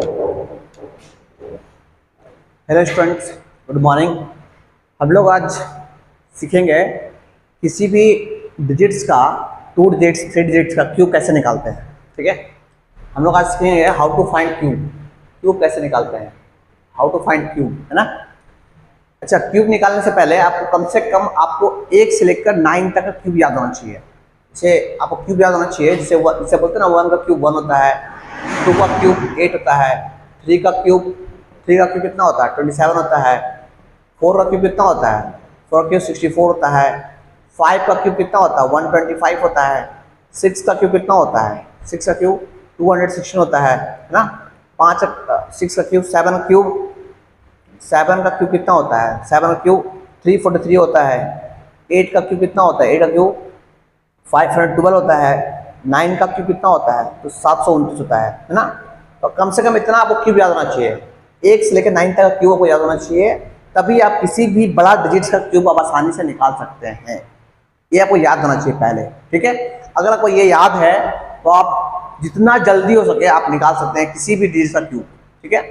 Hello students, good morning. हम लोग आज सीखेंगे किसी भी डिजिट्स का 2 डिजिट्स 3 डिजिट्स का क्यूब कैसे निकालते हैं। ठीक है, हम लोग आज सीखेंगे how to find cube. Cube कैसे निकालते हैं, हाउ टू फाइंड क्यूब, है ना। अच्छा, क्यूब निकालने से पहले आपको कम से कम आपको 1 से लेकर 9 तक का क्यूब याद होना चाहिए। जैसे आपको क्यूब याद होना चाहिए, जैसे बोलते हैं ना 1 का क्यूब 1 होता है, 2 का क्यूब 8 होता है, 3 का क्यूब कितना होता है 27 होता है, 4 का क्यूब कितना होता है 4 का क्यूब 64 होता है, 5 का क्यूब कितना होता है 125 होता है, 6 का क्यूब कितना होता है 6 का क्यूब 216 होता है ना। 6 का क्यूब 7 का क्यूब कितना होता है 7 का क्यूब 343 होता है। 8 का क्यूब कितना होता है 8 का क्यूब 512 होता है। 9 का क्यूब कितना होता है तो 729 होता है ना। तो कम से कम इतना आपको क्यूब याद होना चाहिए, 1 से लेकर 9 तक का क्यूब आपको याद होना चाहिए, तभी आप किसी भी बड़ा डिजिट्स का क्यूब आप आसानी से निकाल सकते हैं। ये आपको याद होना चाहिए पहले, ठीक है। अगर आपको ये याद है तो आप जितना जल्दी हो सके आप निकाल सकते हैं किसी भी डिजिट का क्यूब, ठीक है।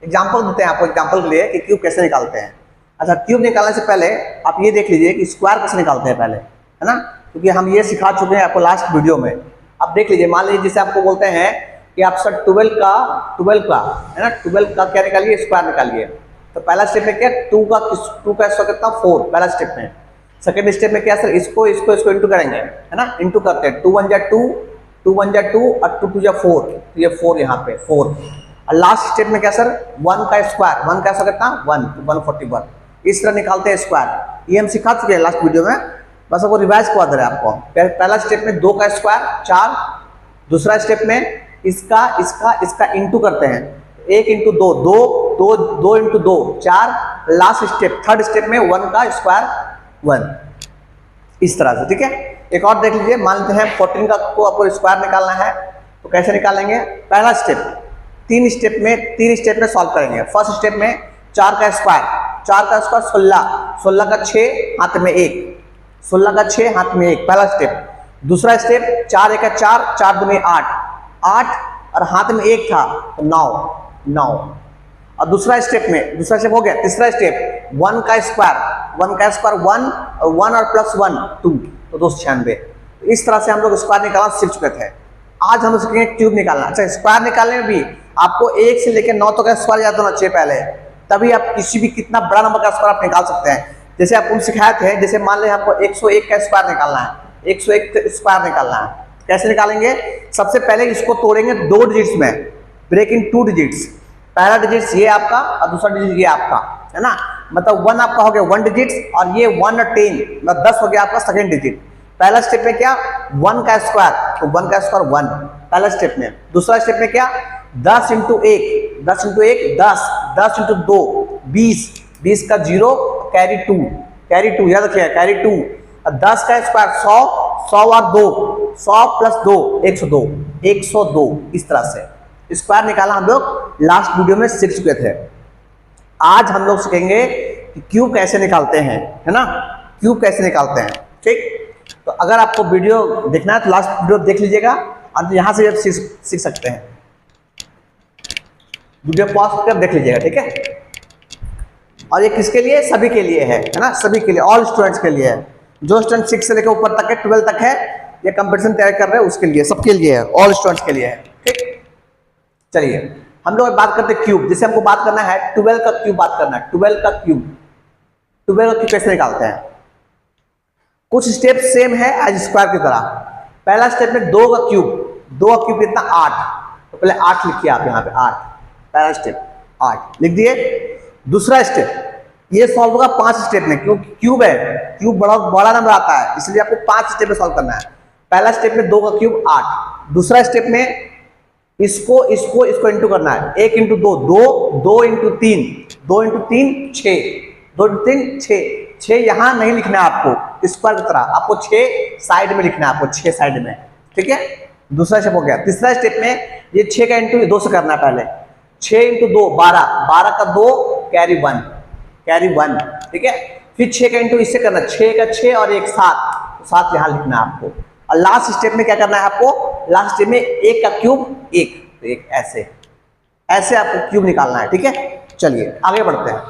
एग्जाम्पल देते हैं आपको, एग्जाम्पल के लिए कि क्यूब कैसे निकालते हैं। अच्छा, क्यूब निकालने से पहले आप ये देख लीजिए कि स्क्वायर कैसे निकालते हैं पहले, है ना, क्योंकि हम ये सिखा चुके हैं आपको लास्ट वीडियो में। आप देख लीजिए, मान लीजिए जैसे आपको बोलते हैं कि आप सर 12 का है ना, 12 का क्या निकालिए स्क्वायर निकालिए। तो पहला स्टेप में क्या 2 का स्क्वायर कितना 4 पहला स्टेप में। सेकंड स्टेप में क्या सर इसको इंटू करेंगे, है ना, इंटू करते हैं 2 1 जा 2 2 1 जा 2 और 2 2 जा 4, तो ये 4 यहाँ पे 4। और लास्ट स्टेप में क्या सर 1 का स्क्वायर कितना 1 141। इस तरह निकालते हैं स्क्वायर। ये हम सिखा चुके हैं लास्ट वीडियो में, बस आपको रिवाइज करवा दे रहे हैं आपको। पहला स्टेप में 2 का स्क्वायर 4, दूसरा स्टेप में इसका इंटू करते हैं 1 into 2 2 into 2 4, last step third step में 1 का स्क्वायर 1, इस तरह से, ठीक है। एक और देख लीजिए, मान लेते हैं 14 का को आपको स्क्वायर निकालना है, तो कैसे निकालेंगे। पहला स्टेप 3 स्टेप में सॉल्व करेंगे। फर्स्ट स्टेप में 4 का स्क्वायर 16 का 6 हाथ में 1, 16 का 6 हाथ में 1, पहला स्टेप। दूसरा स्टेप 4 1 का 4 4 2 में 8 और हाथ में 1 था तो 9। और दूसरा स्टेप हो गया। तीसरा स्टेप 1 का स्क्वायर 1 और 1 और प्लस 1 2, तो 296। तो इस तरह से हम लोग स्क्वायर निकालना सीख चुके थे। आज हम सीखेंगे क्यूब निकालना। अच्छा, स्क्वायर निकालने में भी आपको 1 से लेकर 9 तक का स्क्वायर याद होना चाहिए पहले, तभी आप किसी भी कितना बड़ा नंबर का स्क्वायर आप निकाल सकते हैं। जैसे आपको सिखाए थे, जैसे मान लें आपको 101 का स्क्वायर निकालना है, 101 स्क्वायर निकालना है, कैसे निकालेंगे। सबसे पहले इसको तोड़ेंगे 2 डिजिट्स में, ब्रेक इन 2 डिजिट्स। पहला डिजिट ये आपका और दूसरा डिजिट ये आपका, है ना। मतलब 1 आपका हो गया 1 डिजिट और ये 1 और 10 मतलब 10 हो गया आपका सेकंड डिजिट। पहला स्टेप में क्या 1 का स्क्वायर, तो 1 का स्क्वायर 1 पहला स्टेप में। दूसरा स्टेप में क्या 10 इंटू 1 10 इंटू 2 20 का 0 कैरी 2 याद रखिएगा कैरी 2। 10 का स्क्वायर 100 और 2 100 प्लस 2 102। इस तरह से स्क्वायर निकालना हम लोग लास्ट वीडियो में सीख चुके थे। आज हम लोग सीखेंगे कि क्यूब कैसे निकालते हैं, है ना, क्यूब कैसे निकालते हैं, ठीक। तो अगर आपको वीडियो देखना है तो लास्ट वीडियो देख लीजिएगा और यहाँ से भी सीख सकते हैं। वीडियो पॉज कर देख लीजिएगा, ठीक है। और ये किसके लिए, सभी के लिए है ना, सभी के लिए, ऑल स्टूडेंट्स के लिए है। जो स्टूडेंट 6 से लेकर ऊपर तक है 12 तक है, ये कंपटीशन तैयार कर रहे हैं उसके लिए, सबके लिए है, ऑल स्टूडेंट्स के लिए है, ठीक। चलिए हम लोग बात करते हैं क्यूब। जैसे हमको बात करना है 12 का क्यूब बात करना है। 12 का क्यूब कैसे निकालते हैं। कुछ स्टेप सेम है एज स्क्वायर की तरह। पहला स्टेप में 2 का क्यूब कितना 8, तो पहले 8 लिखिए आप यहाँ पे 8, पहला स्टेप 8 लिख दिए। दूसरा स्टेप ये सॉल्व होगा 5 स्टेप में, क्योंकि क्यूब है, क्यूब बड़ा नंबर आता है, इसलिए आपको 5 स्टेप में सॉल्व करना है। पहला स्टेप में 2 का क्यूब 8, दूसरा स्टेप में इसको इंटू करना है 1 इंटू 2 2 इंटू 3 2 इंटू 3 6 2 इंटू 3 6 यहाँ नहीं लिखना है आपको स्क्वायर की तरह, आपको 6 साइड में लिखना है, आपको 6 साइड में, ठीक है। दूसरा स्टेप हो गया। तीसरा स्टेप में ये 6 का इंटू 2 से करना है पहले। 6 इंटू 2 12 का 2 कैरी 1, ठीक है। फिर 6 का इंटू इससे करना, 6 का 6 और 1 7, 7 यहाँ लिखना है आपको। और लास्ट स्टेप में क्या करना है आपको, लास्ट स्टेप में 1 का क्यूब 1, तो 1 ऐसे आपको क्यूब निकालना है, ठीक है। चलिए आगे बढ़ते हैं,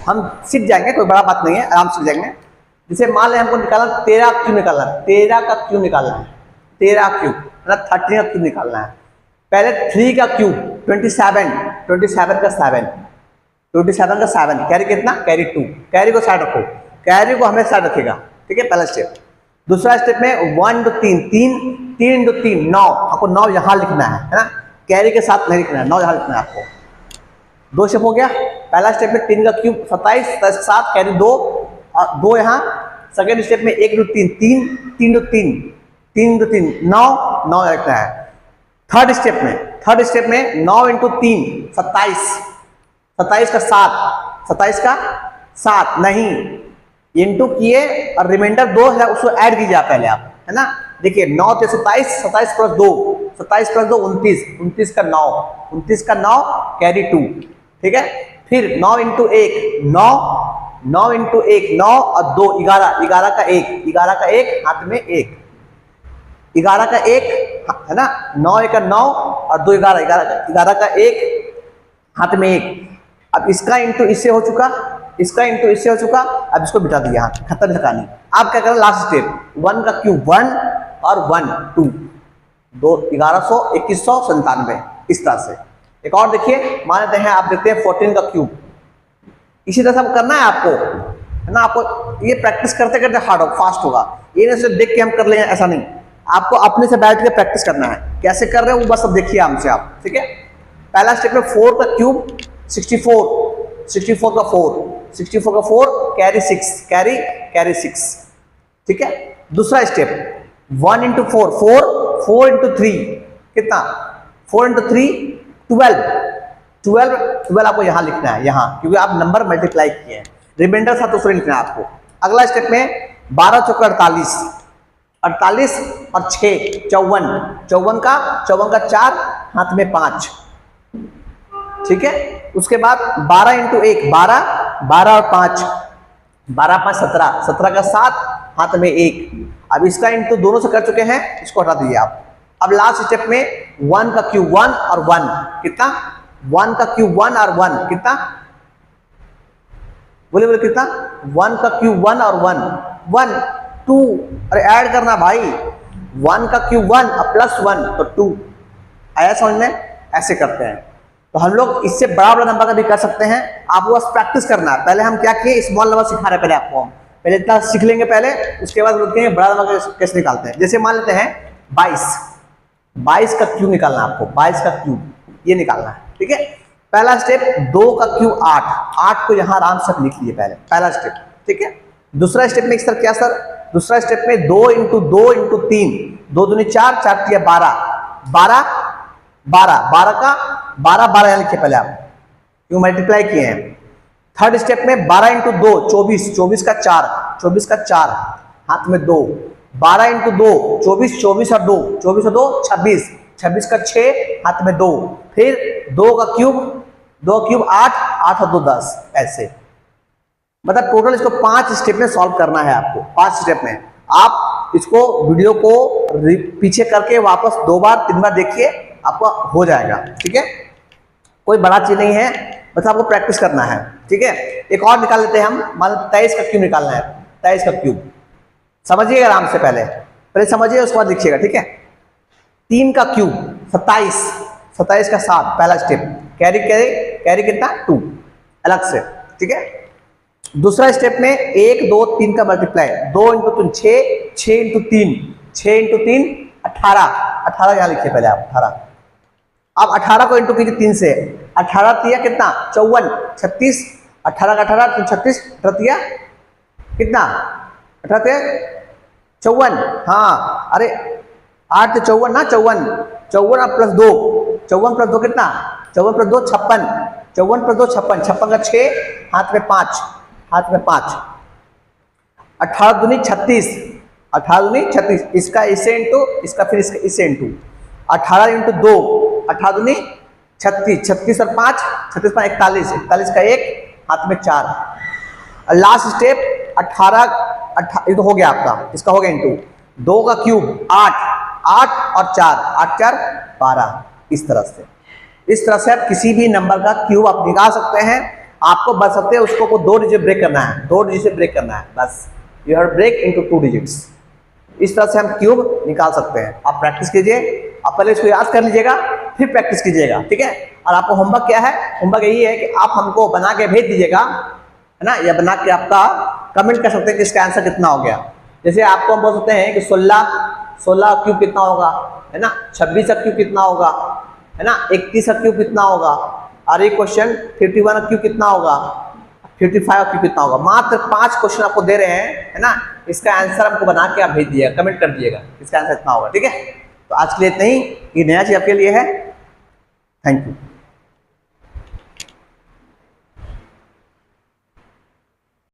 हम सीख जाएंगे, कोई बड़ा बात नहीं है, आराम से सीख जाएंगे। जैसे मान लें हमको निकालना 13 क्यूब निकालना है, 13 का क्यूब निकालना है, 13 क्यूब मतलब 13 का क्यूब निकालना है। पहले 3 का क्यूब 27, 27 का 7, 27 का 7, कैरी कितना, कैरी 2, कैरी को साइड रखो, कैरी को हमेशा साइड रखेगा, ठीक है, पहला स्टेप। दूसरा स्टेप में 1 इंटू 3, 3 इंटू 3 9, आपको 9 यहाँ लिखना है ना, कैरी के साथ नहीं लिखना है, 9 यहाँ लिखना है आपको। 2 स्टेप हो गया, पहला स्टेप में 3 का क्यूब 27, 7 कैरी 2 और 2 यहाँ। सेकेंड स्टेप में 1 इंटू 3, 3 इंटू 3, 3 इंटू 3 9, 9 लिखना है। थर्ड स्टेप में 9 इंटू 3 27, 27 का 7, 27 का 7 नहीं, इंटू किए और रिमाइंडर 2 है उसको ऐड कीजिए आप पहले, आप है ना। देखिए 9 से 27, 27 प्लस 2, 27 प्लस 2 29, 29 का 9, 29 का 9 कैरी 2, ठीक है। फिर 9 इंटू 1 9, 9 इंटू 1 9 और 2 11, 11 का 1, 11 का 1 हाथ में 1, 11 का 1 है ना, 9 1 का 9 और 2 11, 11 का 1 हाथ में 1। अब इसका इंटू इससे हो चुका, इसका इंटू इससे हो चुका, अब इसको बिठा दिया, खत्म निकालनी। आप क्या करें, लास्ट स्टेप 1 का क्यूब 1 और 1 2, 2 1100 2197, इस तरह से। एक और देखिए, मान लेते हैं आप देखते हैं 14 का क्यूब, इसी तरह से करना है आपको, है ना। आपको ये प्रैक्टिस करते करते हार्ड हो फास्ट होगा, ये नहीं सिर्फ देख के हम कर लेंगे, ऐसा नहीं, आपको अपने से बैठ के प्रैक्टिस करना है। कैसे कर रहे हैं वो बस अब देखिए हमसे आप, ठीक है। पहला स्टेप में 4 का क्यूब 64, 64 का 4, 64 का 4 कैरी 6, कैरी 6, ठीक है। दूसरा स्टेप 1 इंटू 4 4, 4 इंटू 3 कितना, 4 इंटू 3 12, 12 12 आपको यहाँ लिखना है, यहाँ, क्योंकि आप नंबर मल्टीप्लाई किए हैं, रिमाइंडर साथ उसमें लिखना है आपको। अगला स्टेप में 12 चौका 48, 48 और 6 54, 54 का 4 हाथ में 5, ठीक है। उसके बाद 12 इंटू 1 12, 12 और 5, 12 5 17, 17 का 7 हाथ में 1। अब इसका इंटू दोनों से कर चुके हैं, इसको हटा दीजिए आप। अब लास्ट स्टेप में 1 का क्यूब 1 और 1 कितना, 1 का क्यूब 1 और 1 कितना, बोले बोले कितना, 1 का क्यूब 1 और 1 1 2, अरे ऐड करना भाई, 1 का क्यूब 1 और प्लस 1 तो 2, आया समझ में, ऐसे करते हैं। तो हम लोग इससे बड़ा बड़ा नंबर का भी कर सकते हैं, आपको बस प्रैक्टिस करना है। पहले हम क्या किए, स्मॉल नंबर सिखा रहे हैं पहले आपको, हम पहले इतना सीख लेंगे पहले, उसके बाद देखेंगे बड़ा नंबर कैसे निकालते हैं। जैसे मान लेते हैं 22, 22 का क्यूब निकालना है आपको, 22 का क्यूब ये निकालना है, ठीक है। पहला स्टेप 2 का क्यूब 8, 8 को यहाँ आराम से लिख लीजिए पहले, पहला स्टेप, ठीक है। दूसरा स्टेप में सर क्या सर, दूसरा स्टेप में 2 इंटू 2 इंटू 3, 2 दूनी 4, 4 3 12, 12 12, 12 का 12 12 यहाँ लिखिए पहले आप, क्यों मल्टीप्लाई किए हैं। थर्ड स्टेप में 12 इंटू 2 24, 24 का 4, 24 का 4 हाथ में 2, 12 इंटू 2 24, 24 और 2, 24 और 2 26, 26 का 6 हाथ में 2, फिर 2 का क्यूब 8, 8 और 2 10, ऐसे। मतलब टोटल इसको 5 स्टेप में सॉल्व करना है आपको, 5 स्टेप में। आप इसको वीडियो को पीछे करके वापस 2 बार 3 बार देखिए, आपका हो जाएगा, ठीक है। कोई बड़ा चीज नहीं है, बस आपको प्रैक्टिस करना है, ठीक है। एक और निकाल लेते हैं हम, मान लो 23 का क्यूब निकालना है, 23 का क्यूब समझिएगा आराम से, पहले समझिए उसके बाद लिखिएगा, ठीक है। 3 का क्यूब 27, 27 का 7 पहला स्टेप, कैरी कितना 2 अलग से, ठीक है। दूसरा स्टेप में 1 2 3 का मल्टीप्लाई, 2 इंटू 3 6, 6 इंटू 3 6 इंटू 3 18, 18 यहाँ लिखिए पहले आप 18। अब 18 को इंटू कीजिए 3 से, 18 तिया कितना 54, 36, 18 का 18 3 36, 18 तिया कितना 18 तिया 54, हाँ अरे 8 54 ना 54, 54 प्लस 2, 54 प्लस 2 कितना 54 प्लस 2 56, 54 प्लस 2 56, 56 का 6 हाथ में 5, हाथ में 5, 18 दूनी 36, 18 दूनी 36, इसका इससे इंटू, इसका फिर इसका इससे इंटू, 18 इंटू 2, 18 दूनी 36, 36 और 5, 36 5 41, 41 का 1 हाथ में 4। लास्ट स्टेप 18 ये तो हो गया आपका, इसका हो गया इंटू 2 का क्यूब 8, 8 और 4, 8 4 12, इस तरह से। इस तरह से आप किसी भी नंबर का क्यूब आप निकाल सकते हैं। आपको बस सकते हैं उसको 2 डिजिट ब्रेक करना है, 2 डिजिट से ब्रेक करना है बस। You have break into 2 digits. इस तरह से हम क्यूब निकाल सकते हैं। आप प्रैक्टिस कीजिए, आप पहले इसको याद कर लीजिएगा, फिर प्रैक्टिस कीजिएगा, ठीक है। और आपको होमवर्क क्या है, होमवर्क यही है कि आप हमको बना के भेज दीजिएगा, है ना, या बना के आपका कमेंट कर सकते हैं कि इसका आंसर कितना हो गया। जैसे आपको हम बोल सकते हैं कि 16 क्यूब कितना होगा, है ना, 26 का क्यूब कितना होगा, है ना, 31 का क्यूब कितना होगा, और एक क्वेश्चन 51 का क्यूब कितना होगा, 55 का क्यूब कितना होगा। मात्र 5 क्वेश्चन आपको दे रहे हैं, है ना, इसका आंसर हमको बना के आप भेज दिएगा, कमेंट कर दिएगा इसका आंसर इतना होगा, ठीक है। तो आज के लिए इतना ही, ये नया चीज आपके लिए है। Thank you.